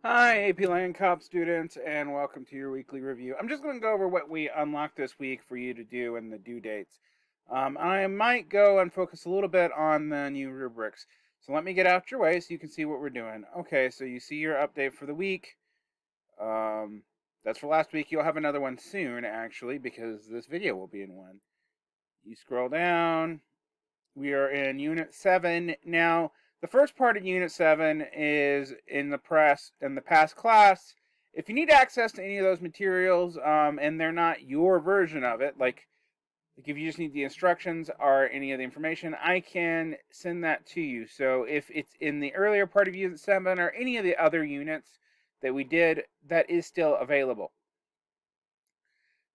Hi, AP Land Cop students, and welcome to your weekly review. I'm just going to go over what we unlocked this week for you to do and the due dates. I might go and focus a little bit on the new rubrics. So let me get out your way so you can see what we're doing. Okay, so you see your update for the week. That's for last week. You'll have another one soon, actually, because this video will be in one. You scroll down. We are in Unit 7 now. The first part of Unit 7 is in the past class. If you need access to any of those materials and they're not your version of it, like if you just need the instructions or any of the information, I can send that to you. So if it's in the earlier part of Unit 7 or any of the other units that we did, that is still available.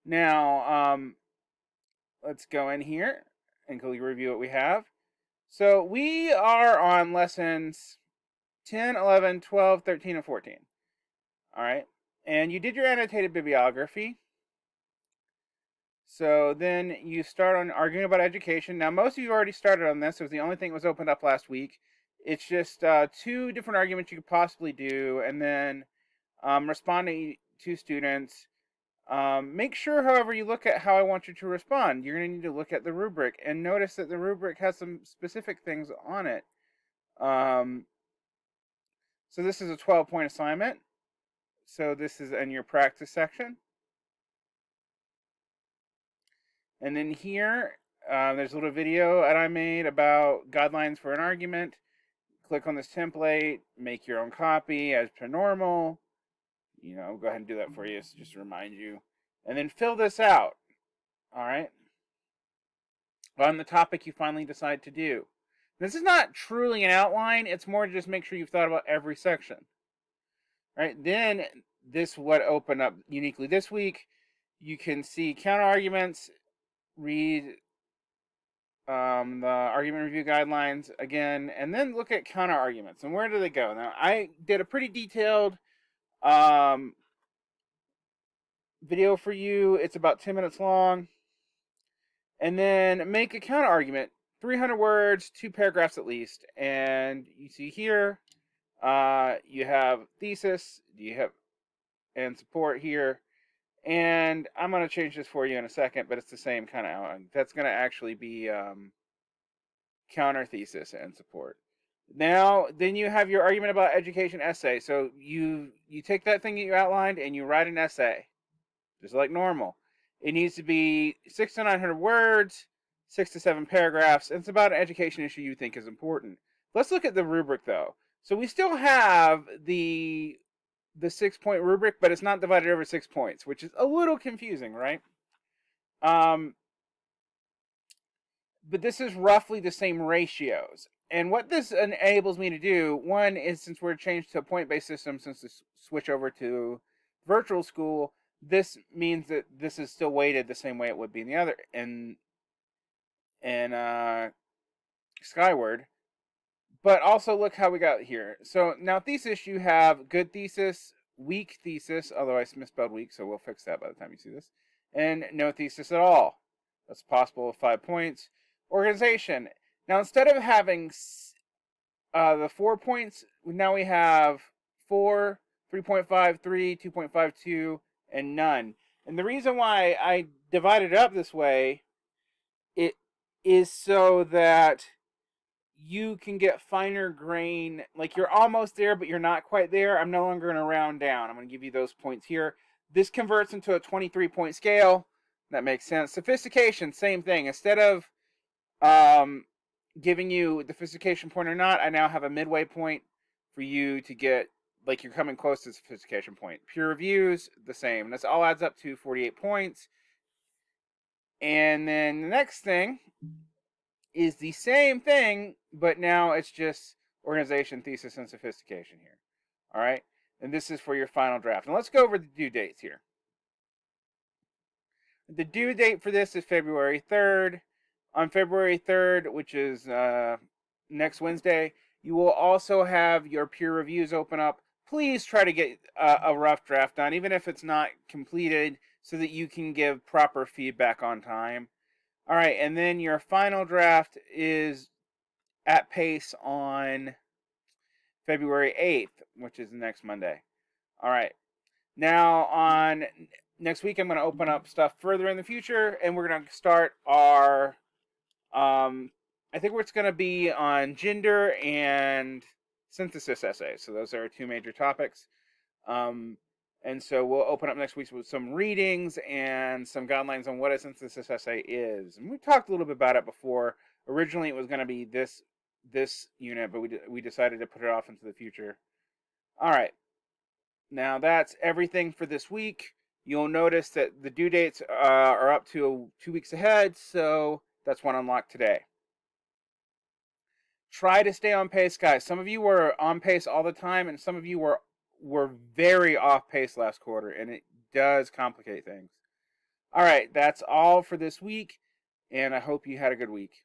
Now, let's go in here and quickly review what we have. So we are on lessons 10, 11, 12, 13, and 14. All right. And you did your annotated bibliography. So then you start on arguing about education. Now, most of you already started on this. It was the only thing that was opened up last week. It's just two different arguments you could possibly do, and then respond to students. Make sure, however, you look at how I want you to respond. You're going to need to look at the rubric and notice that the rubric has some specific things on it. So this is a 12-point assignment. So this is in your practice section. And then here, there's a little video that I made about guidelines for an argument. Click on this template, make your own copy as per normal. I'll go ahead and do that for you, so just to remind you. And then fill this out, all right, on the topic you finally decide to do. This is not truly an outline. It's more to just make sure you've thought about every section. Right? Then this would open up uniquely this week. You can see counter arguments, read the argument review guidelines again, and then look at counter arguments. And where do they go? Now, I did a pretty detailed video for you. It's about 10 minutes long. And then make a counter argument, 300 words, 2 paragraphs at least. And you see here, you have thesis, and support here. And I'm going to change this for you in a second, but it's the same kind of outline. That's going to actually be counter thesis and support. Now, then you have your argument about education essay. So you take that thing that you outlined and you write an essay, just like normal. It needs to be 600 to 900 words, 6 to 7 paragraphs, and it's about an education issue you think is important. Let's look at the rubric, though. So we still have the 6-point rubric, but it's not divided over 6 points, which is a little confusing, right? But this is roughly the same ratios. And what this enables me to do, one is, since we're changed to a point-based system, since the switch over to virtual school, this means that this is still weighted the same way it would be in the other in Skyward. But also look how we got here. So now thesis, you have good thesis, weak thesis, although I misspelled weak, so we'll fix that by the time you see this, and no thesis at all. That's possible with 5 points. Organization. Now instead of having the 4 points, now we have 4, 3.5, 3, 2.52, and none. And the reason why I divided it up this way, it is so that you can get finer grain, like you're almost there, but you're not quite there. I'm no longer going to round down. I'm going to give you those points here. This converts into a 23-point scale. That makes sense. Sophistication, same thing. Instead of giving you the sophistication point or not, I now have a midway point for you to get, like, you're coming close to the sophistication point. Peer reviews, the same. This all adds up to 48 points. And then the next thing is the same thing, but now it's just organization, thesis, and sophistication here. All right? And this is for your final draft. And let's go over the due dates here. The due date for this is February 3rd. On February 3rd, which is next Wednesday, you will also have your peer reviews open up. Please try to get a rough draft done, even if it's not completed, so that you can give proper feedback on time. All right, and then your final draft is at pace on February 8th. which is next Monday. All right. Now, on next week, I'm going to open up stuff further in the future, and we're going to start our. I think it's going to be on gender and synthesis essays. So those are our two major topics. And so we'll open up next week with some readings and some guidelines on what a synthesis essay is. And we talked a little bit about it before. Originally, it was going to be this unit, but we decided to put it off into the future. All right. Now that's everything for this week. You'll notice that the due dates are up to 2 weeks ahead, so that's one unlocked today. Try to stay on pace, guys. Some of you were on pace all the time, and some of you were very off pace last quarter, and it does complicate things. All right, that's all for this week, and I hope you had a good week.